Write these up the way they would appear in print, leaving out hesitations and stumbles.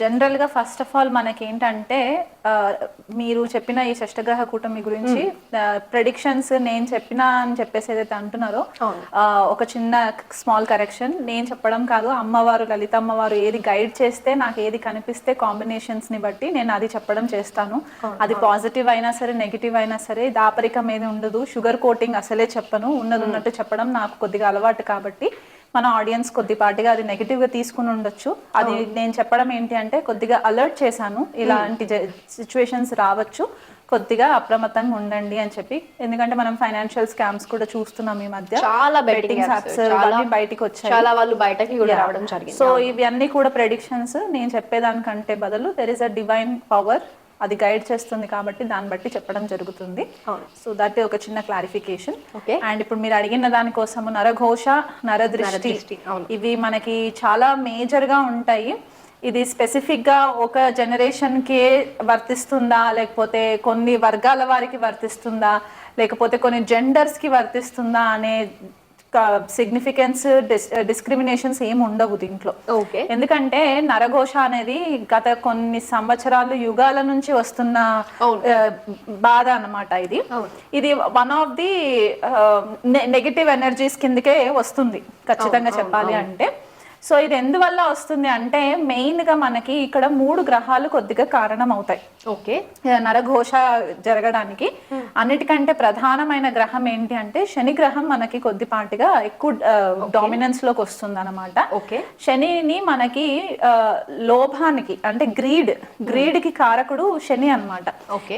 జనరల్గా first of all మనకేంటంటే మీరు చెప్పిన ఈ షష్టగ్రహ కూటమి గురించి ప్రెడిక్షన్స్ నేను చెప్పిన అని చెప్పేసి ఏదైతే అంటున్నారో ఒక చిన్న స్మాల్ కరెక్షన్. నేను చెప్పడం కాదు, అమ్మవారు లలిత అమ్మవారు ఏది గైడ్ చేస్తే నాకు ఏది కనిపిస్తే కాంబినేషన్స్ ని బట్టి నేను అది చెప్పడం చేస్తాను. అది పాజిటివ్ అయినా సరే నెగిటివ్ అయినా సరే దాపరికం ఏది ఉండదు. షుగర్ కోటింగ్ అసలే చెప్పను, ఉన్నది ఉన్నట్టు చెప్పడం నాకు కొద్దిగా అలవాటు కాబట్టి మన ఆడియన్స్ కొద్దిపాటిగా అది నెగిటివ్ గా తీసుకుని ఉండొచ్చు. అది నేను చెప్పడం ఏంటి అంటే కొద్దిగా అలర్ట్ చేశాను, ఇలాంటి సిచ్యువేషన్స్ రావచ్చు, కొద్దిగా అప్రమత్తంగా ఉండండి అని చెప్పి. ఎందుకంటే మనం ఫైనాన్షియల్ స్కామ్స్ కూడా చూస్తున్నాం ఈ మధ్య, చాలా బెట్టింగ్ యాప్స్ బయటికి వచ్చాయి, చాలా వాళ్ళు బయటకి కూడా రావడం జరిగింది. సో ఇవన్నీ కూడా ప్రెడిక్షన్స్. నేను చెప్పేదానికంటే బదులు there is a divine power, అది గైడ్ చేస్తుంది కాబట్టి దాన్ని బట్టి చెప్పడం జరుగుతుంది. సో దట్ ఒక చిన్న క్లారిఫికేషన్. అండ్ ఇప్పుడు మీరు అడిగిన దానికోసము నరఘోష, నరదృష్టి ఇవి మనకి చాలా మేజర్ గా ఉంటాయి. ఇది స్పెసిఫిక్ గా ఒక జనరేషన్ కే వర్తిస్తుందా, లేకపోతే కొన్ని వర్గాల వారికి వర్తిస్తుందా, లేకపోతే కొన్ని జెండర్స్ కి వర్తిస్తుందా అనే సిగ్నిఫికెన్స్ డిస్క్రిమినేషన్స్ ఏమి ఉండవు దీంట్లో. ఎందుకంటే నరఘోష అనేది గత కొన్ని సంవత్సరాలు యుగాల నుంచి వస్తున్న బాధ అన్నమాట. ఇది one of the negative energies కిందకే వస్తుంది ఖచ్చితంగా చెప్పాలి అంటే. సో ఇది ఎందువల్ల వస్తుంది అంటే మెయిన్ గా మనకి ఇక్కడ 3 గ్రహాలు కొద్దిగా కారణం అవుతాయి నరఘోష జరగడానికి. అన్నిటికంటే ప్రధానమైన గ్రహం ఏంటి అంటే శని గ్రహం మనకి కొద్దిపాటిగా ఎక్కువ డామినెన్స్ లోకి వస్తుంది అనమాట. శనిని మనకి లోభానికి అంటే గ్రీడ్ కి కారకుడు శని అనమాట.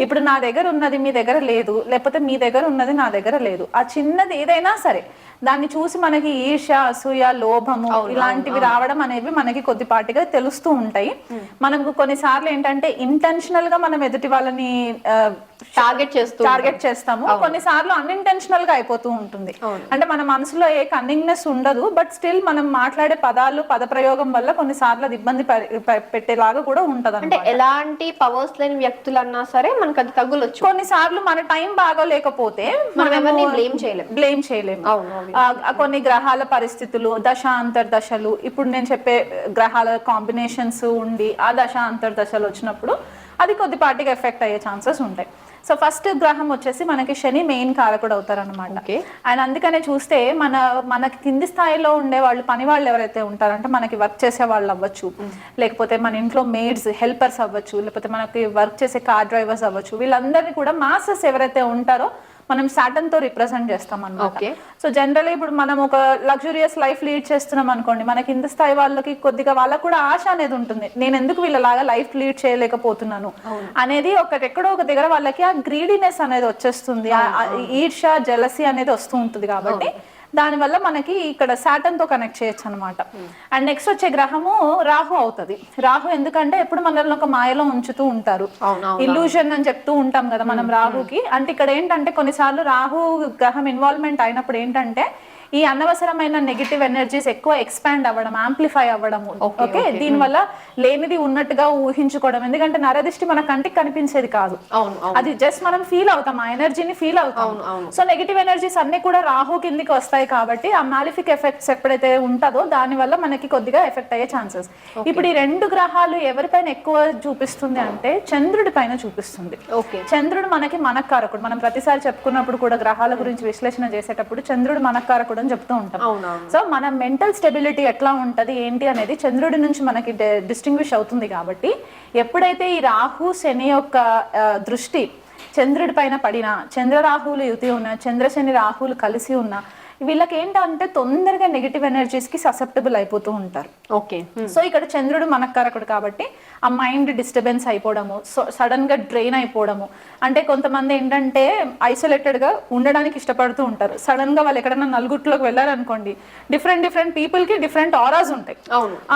ఇప్పుడు నా దగ్గర ఉన్నది మీ దగ్గర లేదు, లేకపోతే మీ దగ్గర ఉన్నది నా దగ్గర లేదు, ఆ చిన్నది ఏదైనా సరే దాన్ని చూసి మనకి ఈర్ష్య, అసూయ, లోభము ఇలాంటివి రావడం అనేవి మనకి కొద్దిపాటిగా తెలుస్తూ ఉంటాయి. మనకు కొన్నిసార్లు ఏంటంటే ఇంటెన్షనల్ గా మనం ఎదుటి వాళ్ళని టార్గెట్ చేస్తాము, కొన్నిసార్లు అన్ఇంటెన్షనల్ గా అయిపోతూ ఉంటుంది. అంటే మన మనసులో ఏ కన్నింగ్నెస్ ఉండదు, బట్ స్టిల్ మనం మాట్లాడే పదాలు పద ప్రయోగం వల్ల కొన్నిసార్లు అది ఇబ్బంది పెట్టేలాగా కూడా ఉంటది. అంటే ఎలాంటి పవర్స్ లేని వ్యక్తులన్నా సరే మనకు అది తగులొచ్చు. కొన్నిసార్లు మన టైం బాగోలేకపోతే మనం బ్లేమ్ చేయలేము. కొన్ని గ్రహాల పరిస్థితులు, దశ అంతర్దశలు, ఇప్పుడు నేను చెప్పే గ్రహాల కాంబినేషన్స్ ఉండి ఆ దశ అంతర్దశలు వచ్చినప్పుడు అది కొద్దిపాటిగా ఎఫెక్ట్ అయ్యే ఛాన్సెస్ ఉంటాయి. సో ఫస్ట్ గ్రహం వచ్చేసి మనకి శని మెయిన్ కారకుడు అవుతారు అనమాట. అండ్ అందుకనే చూస్తే మనకి కింది స్థాయిలో ఉండే వాళ్ళు, పని వాళ్ళు ఎవరైతే ఉంటారంటే మనకి వర్క్ చేసే వాళ్ళు అవ్వచ్చు, లేకపోతే మన ఇంట్లో మేడ్స్ హెల్పర్స్ అవ్వచ్చు, లేకపోతే మనకి వర్క్ చేసే కార్ డ్రైవర్స్ అవ్వచ్చు, వీళ్ళందరినీ కూడా మాసెస్ ఎవరైతే ఉంటారో మనం సాటర్న్ తో రిప్రజెంట్ చేస్తాం అన్నమాట. సో జనరల్లీ ఇప్పుడు మనం ఒక లగ్జూరియస్ లైఫ్ లీడ్ చేస్తున్నాం అనుకోండి, మన కింద స్థాయి వాళ్ళకి కొద్దిగా వాళ్ళకు కూడా ఆశ అనేది ఉంటుంది, నేను ఎందుకు వీళ్ళలాగా లైఫ్ లీడ్ చేయలేకపోతున్నాను అనేది ఎక్కడో ఒక దగ్గర వాళ్ళకి ఆ గ్రీడీనెస్ అనేది వచ్చేస్తుంది, ఈర్ష్య, జెలసీ అనేది వస్తూ ఉంటుంది. కాబట్టి దానివల్ల మనకి ఇక్కడ సాటర్న్ తో కనెక్ట్ చేయొచ్చు అనమాట. అండ్ నెక్స్ట్ వచ్చే గ్రహము రాహు అవుతుంది. రాహు ఎందుకంటే ఎప్పుడు మనల్ని ఒక మాయలో ఉంచుతూ ఉంటారు, ఇల్యూషన్ అని చెప్తూ ఉంటాం కదా మనం రాహుకి. అంటే ఇక్కడ ఏంటంటే కొన్నిసార్లు రాహు గ్రహం ఇన్వాల్వ్మెంట్ అయినప్పుడు ఏంటంటే ఈ అనవసరమైన నెగిటివ్ ఎనర్జీస్ ఎక్కువ ఎక్స్పాండ్ అవ్వడం, యాంప్లిఫై అవ్వడము. ఓకే, దీనివల్ల లేనిది ఉన్నట్టుగా ఊహించుకోవడం. ఎందుకంటే నరదిష్టి మన కంటికి కనిపించేది కాదు, అది జస్ట్ మనం ఫీల్ అవుతాం, ఆ ఎనర్జీని ఫీల్ అవుతాం. సో నెగిటివ్ ఎనర్జీస్ అన్ని కూడా రాహు కిందికి వస్తాయి కాబట్టి ఆ మాలిఫిక్ ఎఫెక్ట్స్ ఎప్పుడైతే ఉంటుందో దాని వల్ల మనకి కొద్దిగా ఎఫెక్ట్ అయ్యే ఛాన్సెస్. ఇప్పుడు ఈ 2 గ్రహాలు ఎవరిపైన ఎక్కువ చూపిస్తుంది అంటే చంద్రుడి పైన చూపిస్తుంది. చంద్రుడు మనకి మనకారకుడు. మనం ప్రతిసారి చెప్పుకున్నప్పుడు కూడా గ్రహాల గురించి విశ్లేషణ చేసేటప్పుడు చంద్రుడు మనకారకుడు అని చెప్తూ ఉంటాం. సో మన మెంటల్ స్టెబిలిటీ ఎట్లా ఉంటది ఏంటి అనేది చంద్రుడి నుంచి మనకి డిస్టింగ్విష్ అవుతుంది. కాబట్టి ఎప్పుడైతే ఈ రాహు శని యొక్క దృష్టి చంద్రుడి పైన పడినా, చంద్ర రాహువులు యుతి ఉన్నా, చంద్రశని రాహువులు కలిసి ఉన్నా, వీళ్ళకి ఏంటంటే తొందరగా నెగిటివ్ ఎనర్జీస్ కి ససెప్టబుల్ అయిపోతూ ఉంటారు. సో ఇక్కడ చంద్రుడు మనకారకుడు కాబట్టి ఆ మైండ్ డిస్టర్బెన్స్ అయిపోవడము, సడన్ గా డ్రైన్ అయిపోవడము. అంటే కొంతమంది ఏంటంటే ఐసోలేటెడ్ గా ఉండడానికి ఇష్టపడుతూ ఉంటారు. సడన్ గా వాళ్ళు ఎక్కడైనా నలుగుట్లోకి వెళ్ళారనుకోండి, డిఫరెంట్ పీపుల్ కి డిఫరెంట్ ఆరాస్ ఉంటాయి.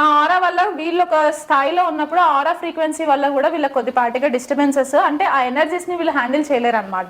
ఆ ఆరా వల్ల వీళ్ళు ఒక స్థాయిలో ఉన్నప్పుడు ఆ ఆరా ఫ్రీక్వెన్సీ వల్ల కూడా వీళ్ళకి కొద్దిపాటిగా డిస్టర్బెన్సెస్, అంటే ఆ ఎనర్జీస్ ని వీళ్ళు హ్యాండిల్ చేయలేరు అనమాట.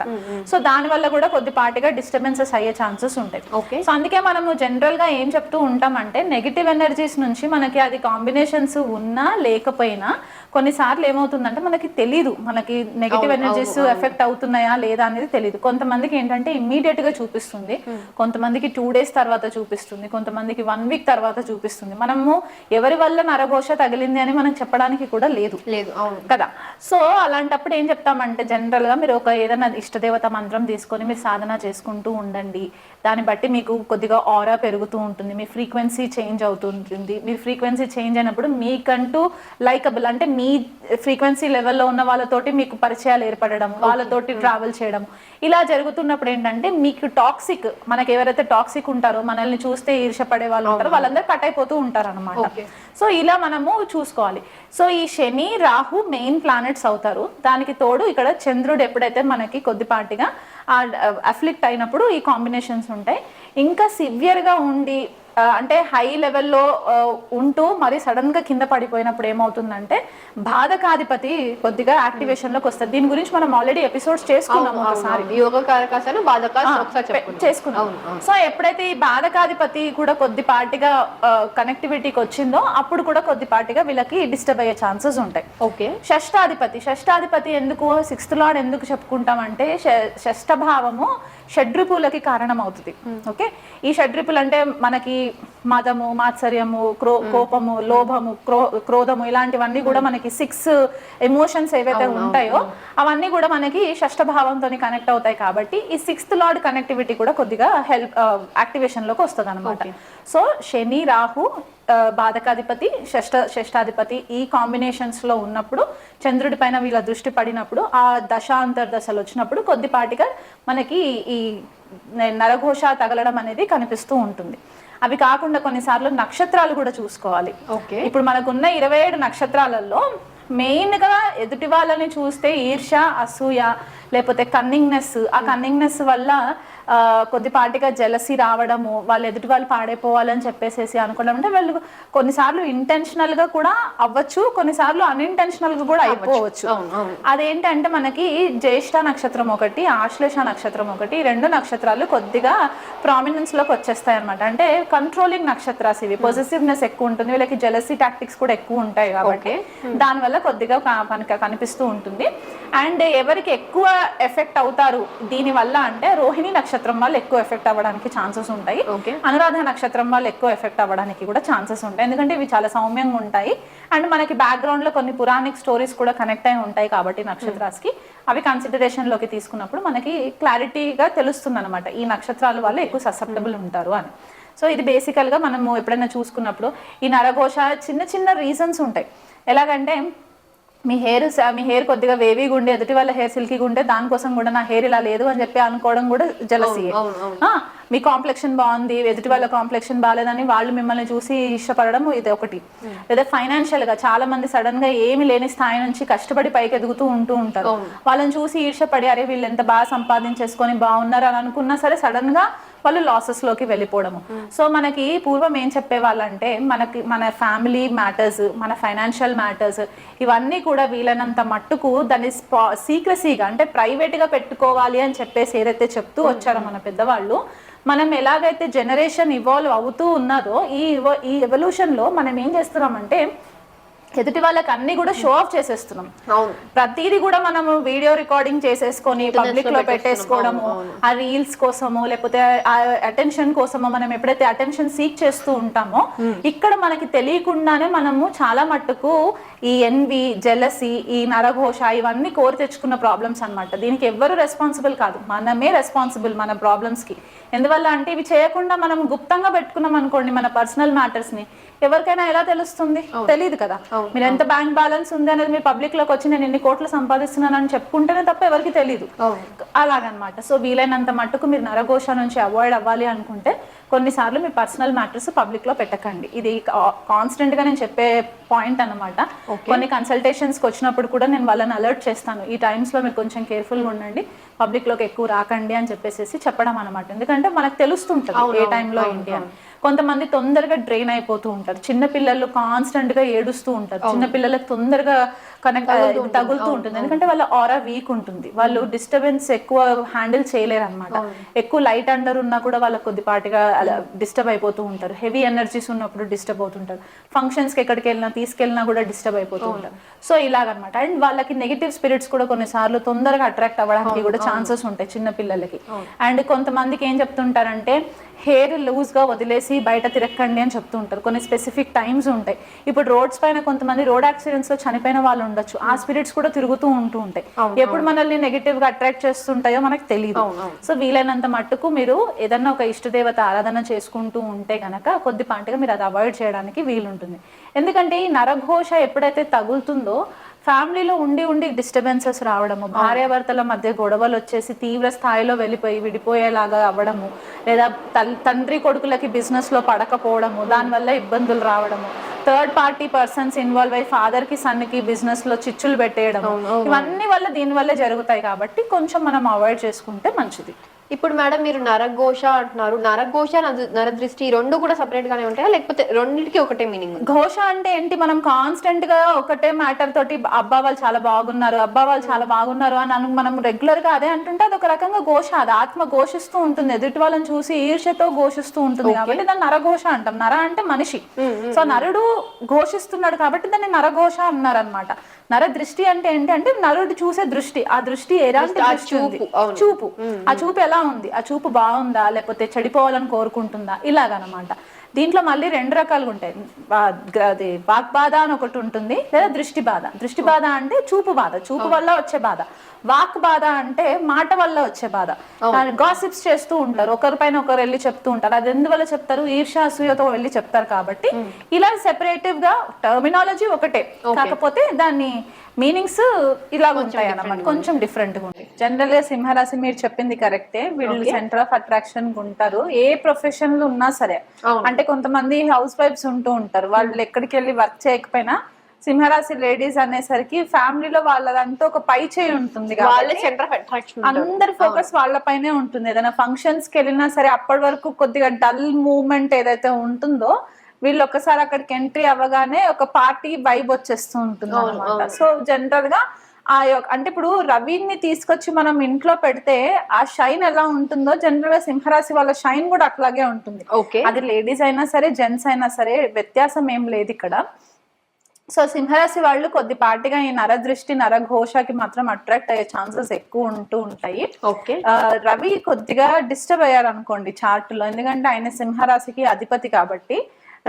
సో దాని వల్ల కూడా కొద్దిపాటిగా డిస్టర్బెన్సెస్ అయ్యే ఛాన్సెస్ ఉంటాయి. సో అందుకే మనము జనరల్ గా ఏం చెప్తూ ఉంటాం అంటే నెగిటివ్ ఎనర్జీస్ నుంచి మనకి అది కాంబినేషన్స్ ఉన్నా లేకపోయినా కొన్నిసార్లు ఏమవుతుందంటే మనకి తెలీదు, మనకి నెగిటివ్ ఎనర్జీస్ ఎఫెక్ట్ అవుతున్నాయా లేదా అనేది తెలియదు. కొంతమందికి ఏంటంటే ఇమ్మీడియట్ గా చూపిస్తుంది, కొంతమందికి 2 days తర్వాత చూపిస్తుంది, కొంతమందికి 1 week తర్వాత చూపిస్తుంది. మనము ఎవరి వల్ల నరఘోష తగిలింది అని మనం చెప్పడానికి కూడా లేదు కదా. సో అలాంటప్పుడు ఏం చెప్తామంటే జనరల్ గా మీరు ఏదైనా ఇష్టదేవత మంత్రం తీసుకొని మీరు సాధన చేసుకుంటూ ఉండండి. దాన్ని బట్టి మీకు కొద్దిగా ఆరా పెరుగుతూ ఉంటుంది, మీ ఫ్రీక్వెన్సీ చేంజ్ అవుతుంటుంది. మీ ఫ్రీక్వెన్సీ చేంజ్ అయినప్పుడు మీకంటూ లైకబుల్ అంటే మీ ఫ్రీక్వెన్సీ లెవెల్లో ఉన్న వాళ్ళతోటి మీకు పరిచయాలు ఏర్పడడం, వాళ్ళతోటి ట్రావెల్ చేయడం, ఇలా జరుగుతున్నప్పుడు ఏంటంటే మీకు టాక్సిక్, మనకి ఎవరైతే టాక్సిక్ ఉంటారో, మనల్ని చూస్తే ఈర్షపడే వాళ్ళు ఉంటారో వాళ్ళందరూ కట్ అయిపోతూ ఉంటారు అనమాట. సో ఇలా మనము చూసుకోవాలి. సో ఈ శని రాహు మెయిన్ ప్లానెట్స్ అవుతారు. దానికి తోడు ఇక్కడ చంద్రుడు ఎప్పుడైతే మనకి కొద్దిపాటిగా అఫ్లిక్ట్ అయినప్పుడు ఈ కాంబినేషన్స్ ఉంటాయి. ఇంకా సివియర్గా ఉండి అంటే హై లెవెల్లో ఉంటూ మరి సడన్ గా కింద పడిపోయినప్పుడు ఏమవుతుందంటే బాధకాధిపతి కొద్దిగా యాక్టివేషన్ లోకి వస్తుంది. దీని గురించి మనం ఆల్రెడీ ఎపిసోడ్స్ చేసుకున్నాం ఒకసారి, చేసుకున్నాం. సో ఎప్పుడైతే ఈ బాధకాధిపతి కూడా కొద్దిపాటిగా కనెక్టివిటీకి వచ్చిందో అప్పుడు కూడా కొద్దిపాటిగా వీళ్ళకి డిస్టర్బ్ అయ్యే ఛాన్సెస్ ఉంటాయి. ఓకే. షష్టాధిపతి ఎందుకు 6th లార్డ్ ఎందుకు చెప్పుకుంటామంటే షష్ఠ భావము షడ్రిపులకి కారణం అవుతుంది. ఓకే, ఈ షడ్రిపులు అంటే మనకి మదము, మాత్సర్యము, కోపము, లోభము, క్రోధము ఇలాంటివన్నీ కూడా మనకి 6 ఎమోషన్స్ ఏవైతే ఉంటాయో అవన్నీ కూడా మనకి షష్ఠ భావంతో కనెక్ట్ అవుతాయి. కాబట్టి ఈ 6th లార్డ్ కనెక్టివిటీ కూడా కొద్దిగా యాక్టివేషన్ లోకి వస్తుంది అనమాట. సో శని రాహు బాధకాధిపతి షష్టాధిపతి ఈ కాంబినేషన్స్ లో ఉన్నప్పుడు చంద్రుడి పైన వీళ్ళ దృష్టి పడినప్పుడు ఆ దశాంతర్దశలు వచ్చినప్పుడు కొద్దిపాటిగా మనకి ఈ నరఘోష తగలడం అనేది కనిపిస్తూ ఉంటుంది. అవి కాకుండా కొన్నిసార్లు నక్షత్రాలు కూడా చూసుకోవాలి. ఇప్పుడు మనకున్న 27 నక్షత్రాలలో మెయిన్ గా ఎదుటి వాళ్ళని చూస్తే ఈర్ష, అసూయ, లేకపోతే కన్నింగ్నెస్, ఆ కన్నింగ్నెస్ వల్ల కొద్దిపాటిగా జెలసీ రావడము, వాళ్ళు ఎదుటి వాళ్ళు పాడైపోవాలని చెప్పేసి అనుకోవడం. అంటే వాళ్ళు కొన్నిసార్లు ఇంటెన్షనల్ గా కూడా అవ్వచ్చు, కొన్నిసార్లు అన్ఇంటెన్షనల్ గా కూడా అయిపోవచ్చు. అదేంటంటే మనకి జ్యేష్ఠ నక్షత్రం ఒకటి, ఆశ్లేష నక్షత్రం ఒకటి, 2 నక్షత్రాలు కొద్దిగా ప్రామినెన్స్ లోకి వచ్చేస్తాయి అనమాట. అంటే కంట్రోలింగ్ నక్షత్రాస్ ఇవి, పొజిటివ్నెస్ ఎక్కువ ఉంటుంది, వీళ్ళకి జెలసీ టాక్టిక్స్ కూడా ఎక్కువ ఉంటాయి కాబట్టి దానివల్ల కొద్దిగా కనిపిస్తూ ఉంటుంది. అండ్ ఎవరికి ఎక్కువ ఎఫెక్ట్ అవుతారు దీని వల్ల అంటే రోహిణి నక్షత్రం వాళ్ళు ఎక్కువ ఎఫెక్ట్ అవ్వడానికి ఛాన్సెస్ ఉంటాయి, అనురాధ నక్షత్రం వాళ్ళు ఎక్కువ ఎఫెక్ట్ అవ్వడానికి కూడా ఛాన్సెస్ ఉంటాయి. ఎందుకంటే ఇవి చాలా సౌమ్యంగా ఉంటాయి అండ్ మనకి బ్యాక్గ్రౌండ్ లో కొన్ని పురాణిక్ స్టోరీస్ కూడా కనెక్ట్ అయి ఉంటాయి కాబట్టి నక్షత్రాస్ కి అవి కన్సిడరేషన్ లోకి తీసుకున్నప్పుడు మనకి క్లారిటీగా తెలుస్తుంది అనమాట ఈ నక్షత్రాల వల్ల ఎక్కువ ససెప్టబుల్ ఉంటారు అని. సో ఇది బేసికల్ గా మనము ఎప్పుడైనా చూసుకున్నప్పుడు ఈ నరఘోష చిన్న చిన్న రీజన్స్ ఉంటాయి. ఎలాగంటే మీ హెయిర్ కొద్దిగా వేవీగా ఉండి ఎదుటి వాళ్ళ హెయిర్ సిల్కీగా ఉంటే దానికోసం కూడా నా హెయిర్ ఇలా లేదు అని చెప్పి అనుకోవడం కూడా జెలసీ. మీ కాంప్లెక్షన్ బాగుంది, ఎదుటి వాళ్ళ కాంప్లెక్షన్ బాగాలేదని వాళ్ళు మిమ్మల్ని చూసి ఇష్టపడడం ఇది ఒకటి. లేదా ఫైనాన్షియల్ గా చాలా మంది సడన్ గా ఏమి లేని స్థాయి నుంచి కష్టపడి పైకి ఎదుగుతూ ఉంటారు. వాళ్ళని చూసి ఈర్షపడి అరే వీళ్ళు ఎంత బాగా సంపాదించేసుకొని బాగున్నారు అని అనుకున్నా సరే సడన్ గా వాళ్ళు లాసెస్ లోకి వెళ్ళిపోవడము. సో మనకి పూర్వం ఏం చెప్పేవాళ్ళంటే మన ఫ్యామిలీ మ్యాటర్స్, మన ఫైనాన్షియల్ మ్యాటర్స్ ఇవన్నీ కూడా వీలైనంత మట్టుకు దాన్ని సీక్రసీగా అంటే ప్రైవేట్ గా పెట్టుకోవాలి అని చెప్పేసి ఏదైతే చెప్తూ వచ్చారో మన పెద్దవాళ్ళు, మనం ఎలాగైతే జనరేషన్ ఇవాల్వ్ అవుతూ ఉన్నదో ఈ ఎవల్యూషన్ లో మనం ఏం చేస్తున్నామంటే ఎదుటి వాళ్ళకి అన్ని కూడా షో ఆఫ్ చేసేస్తున్నాం. ప్రతిదీ కూడా మనము వీడియో రికార్డింగ్ చేసేసుకొని పబ్లిక్ లో పెట్టేసుకోవడము, ఆ రీల్స్ కోసము లేకపోతే ఆ అటెన్షన్ కోసము మనం ఎప్పుడైతే అటెన్షన్ సీక్ చేస్తూ ఉంటామో ఇక్కడ మనకి తెలియకుండానే మనము చాలా మట్టుకు ఈ ఎన్వి, జెలసీ, ఈ నరఘోష ఇవన్నీ కోరి తెచ్చుకున్న ప్రాబ్లమ్స్ అనమాట. దీనికి ఎవ్వరు రెస్పాన్సిబుల్ కాదు, మనమే రెస్పాన్సిబుల్ మన ప్రాబ్లమ్స్ కి. ఎందువల్ల అంటే ఇవి చేయకుండా మనం గుప్తంగా పెట్టుకున్నాం అనుకోండి మన పర్సనల్ మ్యాటర్స్ ని, ఎవరికైనా ఎలా తెలుస్తుంది? తెలియదు కదా. మీరు ఎంత బ్యాంక్ బ్యాలెన్స్ ఉంది అనేది మీరు పబ్లిక్ లోకి వచ్చి నేను 2 కోట్లు సంపాదిస్తున్నాను అని చెప్పుకుంటేనే తప్ప ఎవరికి తెలియదు. అలాగనమాట. సో వీలైనంత మట్టుకు మీరు నరఘోష నుంచి అవాయిడ్ అవ్వాలి అనుకుంటే కొన్నిసార్లు మీ పర్సనల్ మ్యాటర్స్ పబ్లిక్ లో పెట్టకండి. ఇది కాన్స్టెంట్ గా నేను చెప్పే పాయింట్ అనమాట. కొన్ని కన్సల్టేషన్స్ కి వచ్చినప్పుడు కూడా నేను వాళ్ళని అలర్ట్ చేస్తాను, ఈ టైమ్స్ లో మీరు కొంచెం కేర్ఫుల్ గా ఉండండి, పబ్లిక్ లోకి ఎక్కువ రాకండి అని చెప్పేసి చెప్పడం అనమాట. ఎందుకంటే మనకు తెలుస్తుంటది ఏ టైంలో ఏంటి అని. కొంతమంది తొందరగా డ్రైన్ అయిపోతూ ఉంటారు, చిన్న పిల్లలు కాన్స్టెంట్ గా ఏడుస్తూ ఉంటారు, చిన్న పిల్లలకు తొందరగా తగులుతూ ఉంటుంది ఎందుకంటే వాళ్ళ ఆరా వీక్ ఉంటుంది, వాళ్ళు డిస్టర్బెన్స్ ఎక్కువ హ్యాండిల్ చేయలేరు అనమాట. ఎక్కువ లైట్ అండర్ ఉన్నా కూడా వాళ్ళకి కొద్దిపాటిగా డిస్టర్బ్ అయిపోతూ ఉంటారు. హెవీ ఎనర్జీస్ ఉన్నప్పుడు డిస్టర్బ్ అవుతుంటారు. ఫంక్షన్స్కి ఎక్కడికి వెళ్ళినా తీసుకెళ్ళినా కూడా డిస్టర్బ్ అయిపోతూ ఉంటారు. సో ఇలాగనమాట. అండ్ వాళ్ళకి నెగిటివ్ స్పిరిట్స్ కూడా కొన్నిసార్లు తొందరగా అట్రాక్ట్ అవ్వడానికి కూడా ఛాన్సెస్ ఉంటాయి చిన్న పిల్లలకి. అండ్ కొంతమందికి ఏం చెప్తుంటారంటే హెయిర్ లూజ్ గా వదిలేసి బయట తిరగండి అని చెప్తూ ఉంటారు. కొన్ని స్పెసిఫిక్ టైమ్స్ ఉంటాయి. ఇప్పుడు రోడ్స్ పైన కొంతమంది రోడ్ యాక్సిడెంట్స్ లో చనిపోయిన వాళ్ళు ఉండొచ్చు. ఆ స్పిరిట్స్ కూడా తిరుగుతూ ఉంటాయి. ఎప్పుడు మనల్ని నెగిటివ్ గా అట్రాక్ట్ చేస్తుంటాయో మనకు తెలియదు. సో వీలైనంత మట్టుకు మీరు ఏదన్నా ఒక ఇష్టదేవత ఆరాధన చేసుకుంటూ ఉంటే గనక కొద్దిపాటిగా మీరు అది అవాయిడ్ చేయడానికి వీలుంటుంది. ఎందుకంటే ఈ నరఘోష ఎప్పుడైతే తగులుతుందో ఫ్యామిలీలో ఉండి డిస్టర్బెన్సెస్ రావడము, భార్యాభర్తల మధ్య గొడవలు వచ్చేసి తీవ్ర స్థాయిలో వెళ్ళిపోయి విడిపోయేలాగా అవ్వడము, లేదా తండ్రి కొడుకులకి బిజినెస్ లో పడకపోవడము, దానివల్ల ఇబ్బందులు రావడము, థర్డ్ పార్టీ పర్సన్స్ ఇన్వాల్వ్ అయ్యి ఫాదర్ కి సన్ కి బిజినెస్ లో చిచ్చులు పెట్టేయడం, ఇవన్నీ వల్ల దీని వల్లే జరుగుతాయి. కాబట్టి కొంచెం మనం అవాయిడ్ చేసుకుంటే మంచిది. ఇప్పుడు మేడం మీరు నరఘోష అంటున్నారు, నరఘోష నరదృష్టి రెండు కూడా సపరేట్ గానే ఉంటాయా, లేకపోతే రెండింటికి ఒకటే మీనింగ్? ఘోష అంటే ఏంటి, మనం కాన్స్టెంట్ గా ఒకటే మ్యాటర్ తోటి అబ్బా వాళ్ళు చాలా బాగున్నారు, అబ్బా వాళ్ళు చాలా బాగున్నారు అని మనం రెగ్యులర్ గా అదే అంటుంటే అది ఒక రకంగా ఘోష. అది ఆత్మ ఘోషిస్తూ ఉంటుంది, ఎదుటి వాళ్ళని చూసి ఈర్ష్యతో ఘోషిస్తూ ఉంటుంది. కాబట్టి దాన్ని నరఘోష అంటాం. నర అంటే మనిషి. సో నరుడు ఘోషిస్తున్నాడు కాబట్టి దాన్ని నరఘోష అన్నారు అనమాట. నర దృష్టి అంటే ఏంటి అంటే నరుడు చూసే దృష్టి. ఆ దృష్టి ఎలాంటి దృష్టి ఉంది, చూపు. ఆ చూపు ఎలా ఉంది, ఆ చూపు బాగుందా లేకపోతే చెడిపోవాలని కోరుకుంటుందా, ఇలాగనమాట. దీంట్లో మళ్ళీ రెండు రకాలుగా ఉంటాయి. అది వాక్బాధ అని ఒకటి ఉంటుంది, లేదా దృష్టి బాధ. దృష్టి బాధ అంటే చూపు బాధ, చూపు వల్ల వచ్చే బాధ. వాక్ బాధ అంటే మాట వల్ల వచ్చే బాధ. గాసిప్స్ చేస్తూ ఉంటారు, ఒకరిపైన ఒకరు వెళ్ళి చెప్తూ ఉంటారు. అది ఎందువల్ల చెప్తారు, ఈర్ష్య అసూయతో వెళ్ళి చెప్తారు. కాబట్టి ఇలా సెపరేటివ్ గా టర్మినాలజీ ఒకటే, కాకపోతే దాన్ని మీనింగ్స్ ఇలా ఉంటాయి అన్నమాట, కొంచెం డిఫరెంట్ గా ఉంటాయి. జనరల్ గా సింహరాశి మీరు చెప్పింది కరెక్టే, వీళ్ళు సెంటర్ ఆఫ్ అట్రాక్షన్ ఉంటారు ఏ ప్రొఫెషన్ లో ఉన్నా సరే. అంటే కొంతమంది హౌస్ వైఫ్స్ ఉంటూ ఉంటారు, వాళ్ళు ఎక్కడికి వెళ్ళి వర్క్ చేయకపోయినా సింహరాశి లేడీస్ అనేసరికి ఫ్యామిలీలో వాళ్ళదంతా ఒక పై చేయి ఉంటుంది, అందరి ఫోకస్ వాళ్ళపైనే ఉంటుంది. ఏదైనా ఫంక్షన్స్ కి వెళ్ళినా సరే అప్పటి వరకు కొద్దిగా డల్ మూవ్మెంట్ ఏదైతే ఉంటుందో వీళ్ళు ఒక్కసారి అక్కడికి ఎంట్రీ అవ్వగానే ఒక పార్టీ వైబ్ వచ్చేస్తూ ఉంటుంది అనమాట. సో జనరల్ గా అంటే ఇప్పుడు రవిని తీసుకొచ్చి మనం ఇంట్లో పెడితే ఆ షైన్ ఎలా ఉంటుందో జనరల్ గా సింహరాశి వాళ్ళ షైన్ కూడా అట్లాగే ఉంటుంది. అది లేడీస్ అయినా సరే జెంట్స్ అయినా సరే వ్యత్యాసం ఏం లేదు ఇక్కడ. సో సింహరాశి వాళ్ళు కొద్దిపాటిగా ఈ నరదృష్టి నరఘోషకి మాత్రం అట్రాక్ట్ అయ్యే ఛాన్సెస్ ఎక్కువ ఉంటూ ఉంటాయి. రవి కొద్దిగా డిస్టర్బ్ అయ్యారు అనుకోండి చార్ట్ లో, ఎందుకంటే ఆయన సింహరాశికి అధిపతి కాబట్టి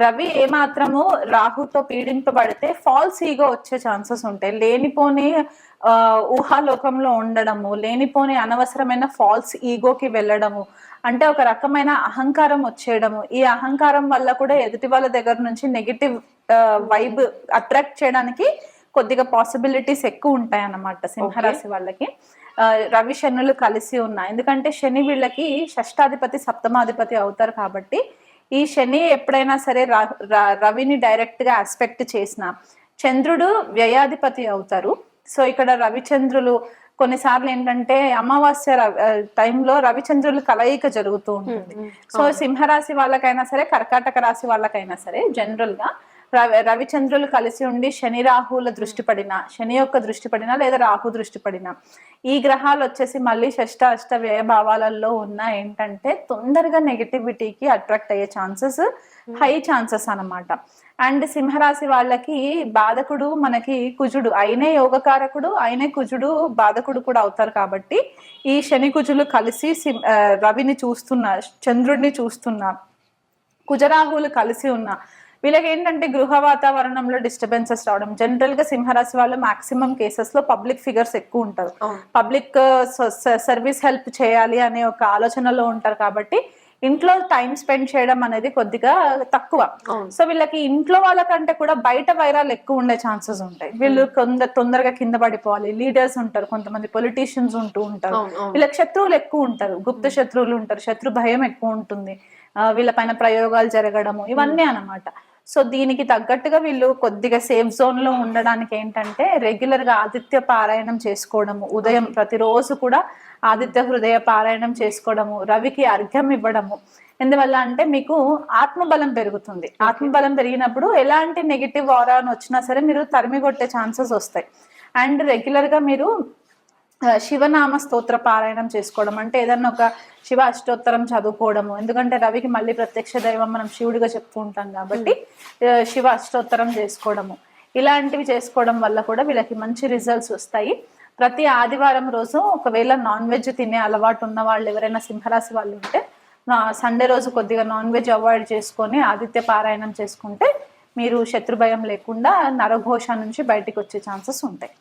రవి ఏమాత్రము రాహుతో పీడింపబడితే ఫాల్స్ ఈగో వచ్చే ఛాన్సెస్ ఉంటాయి. లేనిపోని ఊహాలోకంలో ఉండడము, లేనిపోని అనవసరమైన ఫాల్స్ ఈగోకి వెళ్ళడము, అంటే ఒక రకమైన అహంకారం వచ్చేయడము. ఈ అహంకారం వల్ల కూడా ఎదుటి వాళ్ళ దగ్గర నుంచి నెగిటివ్ వైబ్ అట్రాక్ట్ చేయడానికి కొద్దిగా పాసిబిలిటీస్ ఎక్కువ ఉంటాయి అన్నమాట సింహరాశి వాళ్ళకి. రవి శనులు కలిసి ఉన్నాయి, ఎందుకంటే శని వీళ్ళకి షష్టాధిపతి సప్తమాధిపతి అవుతారు. కాబట్టి ఈ శని ఎప్పుడైనా సరే రవిని డైరెక్ట్ గా ఆస్పెక్ట్ చేసిన చంద్రుడు వ్యయాధిపతి అవుతారు. సో ఇక్కడ రవిచంద్రులు కొన్నిసార్లు ఏంటంటే అమావాస్య టైంలో రవిచంద్రులు కలయిక జరుగుతూ ఉంటుంది. సో సింహరాశి వాళ్ళకైనా సరే కర్కాటక రాశి వాళ్ళకైనా సరే జనరల్ గా రవిచంద్రులు కలిసి ఉండి శని రాహుల దృష్టి పడినా, శని యొక్క దృష్టి పడినా లేదా రాహు దృష్టి పడినా, ఈ గ్రహాలు వచ్చేసి మళ్ళీ షష్ట అష్ట వ్యయ భావాలలో ఉన్న ఏంటంటే తొందరగా నెగిటివిటీకి అట్రాక్ట్ అయ్యే ఛాన్సెస్ హై ఛాన్సెస్ అన్నమాట. అండ్ సింహరాశి వాళ్ళకి బాధకుడు మనకి కుజుడు, ఆయనే యోగకారకుడు, ఆయనే కుజుడు బాధకుడు కూడా అవుతారు. కాబట్టి ఈ శని కుజులు కలిసి రవిని చూస్తున్నా, చంద్రుడిని చూస్తున్నా, కుజరాహులు కలిసి ఉన్న వీళ్ళకి ఏంటంటే గృహ వాతావరణంలో డిస్టర్బెన్సెస్ రావడం. జనరల్ గా సింహరాశి వాళ్ళు మాక్సిమం కేసెస్ లో పబ్లిక్ ఫిగర్స్ ఎక్కువ ఉంటారు, పబ్లిక్ సర్వీస్ హెల్ప్ చేయాలి అనే ఒక ఆలోచనలో ఉంటారు. కాబట్టి ఇంట్లో టైం స్పెండ్ చేయడం అనేది కొద్దిగా తక్కువ. సో వీళ్ళకి ఇంట్లో వాళ్ళకంటే కూడా బయట వైరాలు ఎక్కువ ఉండే ఛాన్సెస్ ఉంటాయి. వీళ్ళు తొందరగా కింద పడిపోవాలి. లీడర్స్ ఉంటారు, కొంతమంది పొలిటీషియన్స్ ఉంటూ ఉంటారు, వీళ్ళకి శత్రువులు ఎక్కువ ఉంటారు, గుప్త శత్రువులు ఉంటారు, శత్రు భయం ఎక్కువ ఉంటుంది, వీళ్ళ పైన ప్రయోగాలు జరగడము, ఇవన్నీ అన్నమాట. సో దీనికి తగ్గట్టుగా వీళ్ళు కొద్దిగా సేఫ్ జోన్ లో ఉండడానికి ఏంటంటే రెగ్యులర్ గా ఆదిత్య పారాయణం చేసుకోవడము, ఉదయం ప్రతిరోజు కూడా ఆదిత్య హృదయ పారాయణం చేసుకోవడము, రవికి అర్ఘ్యం ఇవ్వడము. ఎందువల్ల అంటే మీకు ఆత్మబలం పెరుగుతుంది. ఆత్మబలం పెరిగినప్పుడు ఎలాంటి నెగిటివ్ ఆరా వచ్చినా సరే మీరు తరిమి కొట్టే ఛాన్సెస్ వస్తాయి. అండ్ రెగ్యులర్ గా మీరు శివనామ స్తోత్ర పారాయణం చేసుకోవడం, అంటే ఏదన్నా ఒక శివ అష్టోత్తరం చదువుకోవడము, ఎందుకంటే రవికి మళ్ళీ ప్రత్యక్ష దైవం మనం శివుడిగా చెప్తూ ఉంటాం కాబట్టి శివ అష్టోత్తరం చేసుకోవడము, ఇలాంటివి చేసుకోవడం వల్ల కూడా వీళ్ళకి మంచి రిజల్ట్స్ వస్తాయి. ప్రతి ఆదివారం రోజు ఒకవేళ నాన్ వెజ్ తినే అలవాటు ఉన్న వాళ్ళు ఎవరైనా సింహరాశి వాళ్ళు ఉంటే సండే రోజు కొద్దిగా నాన్ వెజ్ అవాయిడ్ చేసుకొని ఆదిత్య పారాయణం చేసుకుంటే మీరు శత్రుభయం లేకుండా నరఘోష నుంచి బయటికి వచ్చే ఛాన్సెస్ ఉంటాయి.